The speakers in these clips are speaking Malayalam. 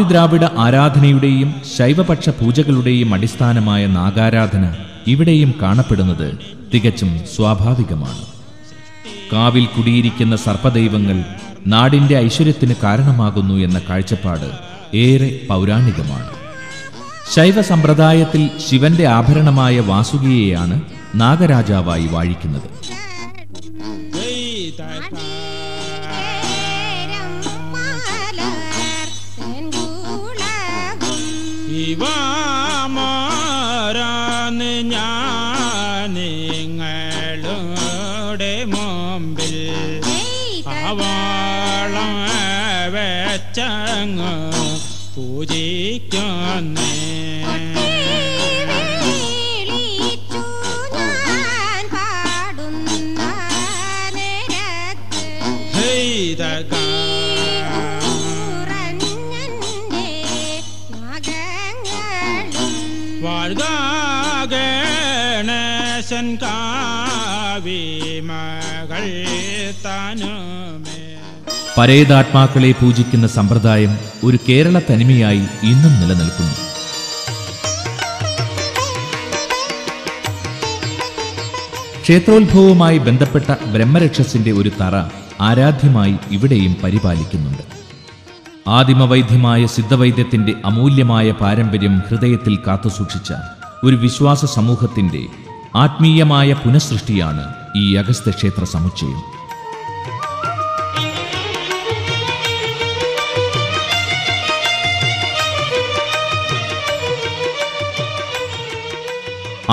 ദ്രാവിഡ ആരാധനയുടെയും ശൈവപക്ഷ പൂജകളുടെയും അടിസ്ഥാനമായ നാഗാരാധന ഇവിടെയും കാണപ്പെടുന്നത് തികച്ചും സ്വാഭാവികമാണ്. കാവിൽ കുടിയിരിക്കുന്ന സർപ്പദൈവങ്ങൾ നാടിന്റെ ഐശ്വര്യത്തിന് കാരണമാകുന്നു എന്ന കാഴ്ചപ്പാട് ഏറെ പൗരാണികമാണ്. ശൈവ സമ്പ്രദായത്തിൽ ശിവന്റെ ആഭരണമായ വാസുകിയെയാണ് നാഗരാജാവായി വാഴിക്കുന്നത്. നിങ്ങളുടെ മുമ്പിൽ അവളം വെച്ചങ്ങ് പൂജിക്കുന്നേ. ഗണേശൻ കാവി മകൾ താനുമേ. പരേതാത്മാക്കളെ പൂജിക്കുന്ന സമ്പ്രദായം ഒരു കേരള തനിമയായി ഇന്നും നിലനിൽക്കുന്നു. ക്ഷേത്രോത്ഭവവുമായി ബന്ധപ്പെട്ട ബ്രഹ്മരക്ഷസിന്റെ ഒരു തറ ആരാധ്യമായി ഇവിടെയും പരിപാലിക്കുന്നുണ്ട്. ആദിമവൈദ്യമായ സിദ്ധവൈദ്യത്തിന്റെ അമൂല്യമായ പാരമ്പര്യം ഹൃദയത്തിൽ കാത്തുസൂക്ഷിച്ച ഒരു വിശ്വാസ സമൂഹത്തിന്റെ ആത്മീയമായ പുനഃസൃഷ്ടിയാണ് ഈ അഗസ്ത്യക്ഷേത്ര സമുച്ചയം.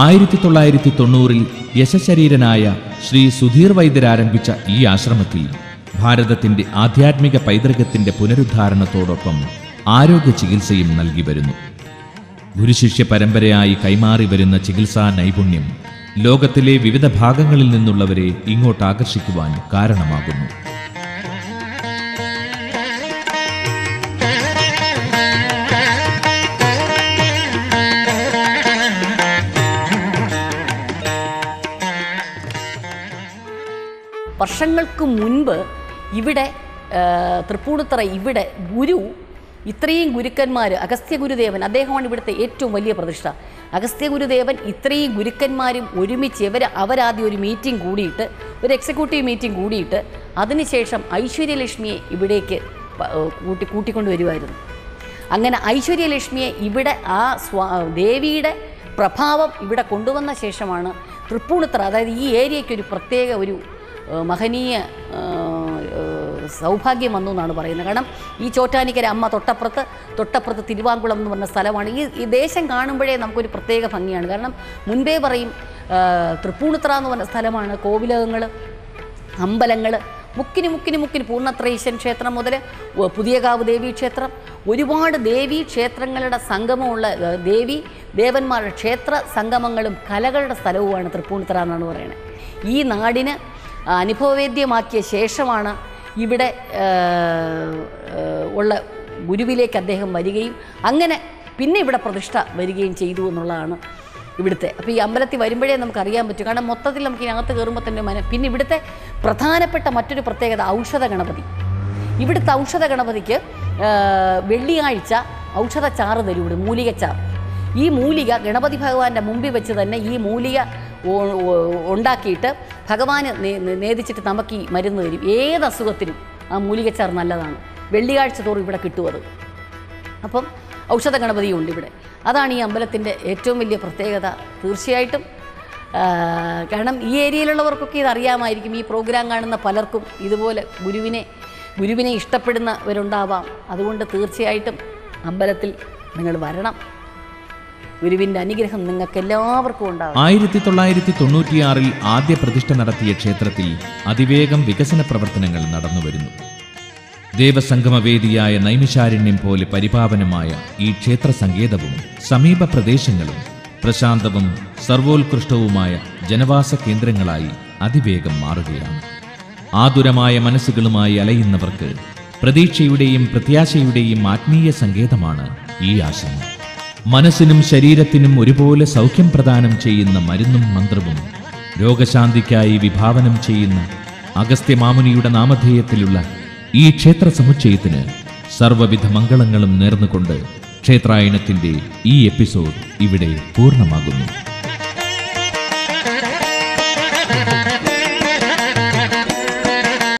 ആയിരത്തി 1990 യശശരീരനായ ശ്രീ സുധീർ വൈദ്യരാരംഭിച്ച ഈ ആശ്രമത്തിൽ ഭാരതത്തിന്റെ ആധ്യാത്മിക പൈതൃകത്തിന്റെ പുനരുദ്ധാരണത്തോടൊപ്പം ആരോഗ്യ ചികിത്സയും നൽകി വരുന്നു. ഗുരുശിഷ്യ പരമ്പരയായി കൈമാറി വരുന്ന ചികിത്സാ നൈപുണ്യം ലോകത്തിലെ വിവിധ ഭാഗങ്ങളിൽ നിന്നുള്ളവരെ ഇങ്ങോട്ട് ആകർഷിക്കുവാൻ കാരണമാകുന്നു. വർഷങ്ങൾക്ക് മുൻപ് ഇവിടെ തൃപ്പൂണിത്തുറ ഇവിടെ ഇത്രയും ഗുരുക്കന്മാർ, അഗസ്ത്യ ഗുരുദേവൻ, അദ്ദേഹമാണ് ഇവിടുത്തെ ഏറ്റവും വലിയ പ്രതിഷ്ഠ. അഗസ്ത്യ ഗുരുദേവൻ ഇത്രയും ഗുരുക്കന്മാരും ഒരുമിച്ച് അവരാദ്യം ഒരു മീറ്റിംഗ് കൂടിയിട്ട്, ഒരു എക്സിക്യൂട്ടീവ് മീറ്റിംഗ് കൂടിയിട്ട് അതിനുശേഷം ഐശ്വര്യലക്ഷ്മിയെ ഇവിടേക്ക് കൂട്ടിക്കൊണ്ടുവരുമായിരുന്നു. അങ്ങനെ ഐശ്വര്യലക്ഷ്മിയെ ഇവിടെ ദേവിയുടെ പ്രഭാവം ഇവിടെ കൊണ്ടുവന്ന ശേഷമാണ് തൃപ്പൂണിത്തുറ, അതായത് ഈ ഏരിയയ്ക്ക് ഒരു പ്രത്യേക ഒരു മഹനീയ സൗഭാഗ്യം വന്നു എന്നാണ് പറയുന്നത്. കാരണം ഈ ചോറ്റാനിക്കര അമ്മ തൊട്ടപ്പുറത്ത് തിരുവാങ്കുളം എന്ന് പറഞ്ഞ സ്ഥലമാണ്. ഈ ദേശം കാണുമ്പോഴേ നമുക്കൊരു പ്രത്യേക ഭംഗിയാണ്. കാരണം മുൻപേ പറയും തൃപ്പൂണിത്തുറ എന്ന് പറഞ്ഞ സ്ഥലമാണ് കോവിലകങ്ങൾ, അമ്പലങ്ങൾ, മുക്കിന് പൂർണ്ണത്രയീശൻ ക്ഷേത്രം മുതൽ പുതിയകാവ് ദേവീക്ഷേത്രം, ഒരുപാട് ദേവീക്ഷേത്രങ്ങളുടെ സംഗമമുള്ള ദേവന്മാരുടെ ക്ഷേത്ര സംഗമങ്ങളും കലകളുടെ സ്ഥലവുമാണ് തൃപ്പൂണിത്തുറ എന്നാണ് പറയുന്നത്. ഈ നാടിന് അനുഭവവേദ്യമാക്കിയ ശേഷമാണ് ഇവിടെ ഉള്ള ഗുരുവിലേക്ക് അദ്ദേഹം വരികയും അങ്ങനെ പിന്നെ ഇവിടെ പ്രതിഷ്ഠ വരികയും ചെയ്തു എന്നുള്ളതാണ് ഇവിടുത്തെ. അപ്പോൾ ഈ അമ്പലത്തിൽ വരുമ്പോഴേ നമുക്കറിയാൻ പറ്റും. കാരണം മൊത്തത്തിൽ നമുക്ക് ഇതിനകത്ത് കയറുമ്പോൾ തന്നെ പിന്നെ ഇവിടുത്തെ പ്രധാനപ്പെട്ട മറ്റൊരു പ്രത്യേകത ഔഷധ ഗണപതി. ഇവിടുത്തെ ഔഷധ ഗണപതിക്ക് വെള്ളിയാഴ്ച ഔഷധച്ചാറ് തരും ഇവിടെ, മൂലികച്ചാറ്. ഈ മൂലിക ഗണപതി ഭഗവാന്റെ മുമ്പിൽ വെച്ച് തന്നെ ഈ മൂലിക ഉണ്ടാക്കിയിട്ട് ഭഗവാന് നേദിച്ചിട്ട് നമുക്ക് ഈ മരുന്ന് തരും. ഏത് അസുഖത്തിനും ആ മൂലികച്ചാർ നല്ലതാണ്. വെള്ളിയാഴ്ച തോറും ഇവിടെ കിട്ടുമത്. അപ്പം ഔഷധ ഗണപതിയും ഉണ്ട് ഇവിടെ. അതാണ് ഈ അമ്പലത്തിൻ്റെ ഏറ്റവും വലിയ പ്രത്യേകത തീർച്ചയായിട്ടും. കാരണം ഈ ഏരിയയിലുള്ളവർക്കൊക്കെ ഇതറിയാമായിരിക്കും. ഈ പ്രോഗ്രാം കാണുന്ന പലർക്കും ഇതുപോലെ ഗുരുവിനെ ഇഷ്ടപ്പെടുന്നവരുണ്ടാവാം. അതുകൊണ്ട് തീർച്ചയായിട്ടും അമ്പലത്തിൽ നിങ്ങൾ വരണം. ഗുരുവിൻ്റെ അനുഗ്രഹം നിങ്ങൾക്ക് എല്ലാവർക്കും ഉണ്ടാകും. 1996 ആദ്യ പ്രതിഷ്ഠ നടത്തിയ ക്ഷേത്രത്തിൽ അതിവേഗം വികസന പ്രവർത്തനങ്ങൾ നടന്നുവരുന്നു. ദേവസംഗമവേദിയായ നൈമിഷാരണ്യം പോലെ പരിപാവനമായ ഈ ക്ഷേത്ര സങ്കേതവും സമീപ പ്രദേശങ്ങളും പ്രശാന്തവും സർവോത്കൃഷ്ടവുമായ ജനവാസ കേന്ദ്രങ്ങളായി അതിവേഗം മാറുകയാണ്. ആതുരമായ മനസ്സുകളുമായി അലയുന്നവർക്ക് പ്രതീക്ഷയുടെയും പ്രത്യാശയുടെയും ആത്മീയ സങ്കേതമാണ് ഈ ആശ്രമം. മനസ്സിനും ശരീരത്തിനും ഒരുപോലെ സൗഖ്യം പ്രദാനം ചെയ്യുന്ന മരുന്നും മന്ത്രവും രോഗശാന്തിക്കായി വിഭാവനം ചെയ്യുന്ന അഗസ്ത്യമാമുനിയുടെ നാമധേയത്തിലുള്ള ഈ ക്ഷേത്ര സമുച്ചയത്തിന് സർവ്വവിധ മംഗളങ്ങളും നേർന്നുകൊണ്ട് ക്ഷേത്രായനത്തിന്റെ ഈ എപ്പിസോഡ് ഇവിടെ പൂർണ്ണമാകുന്നു.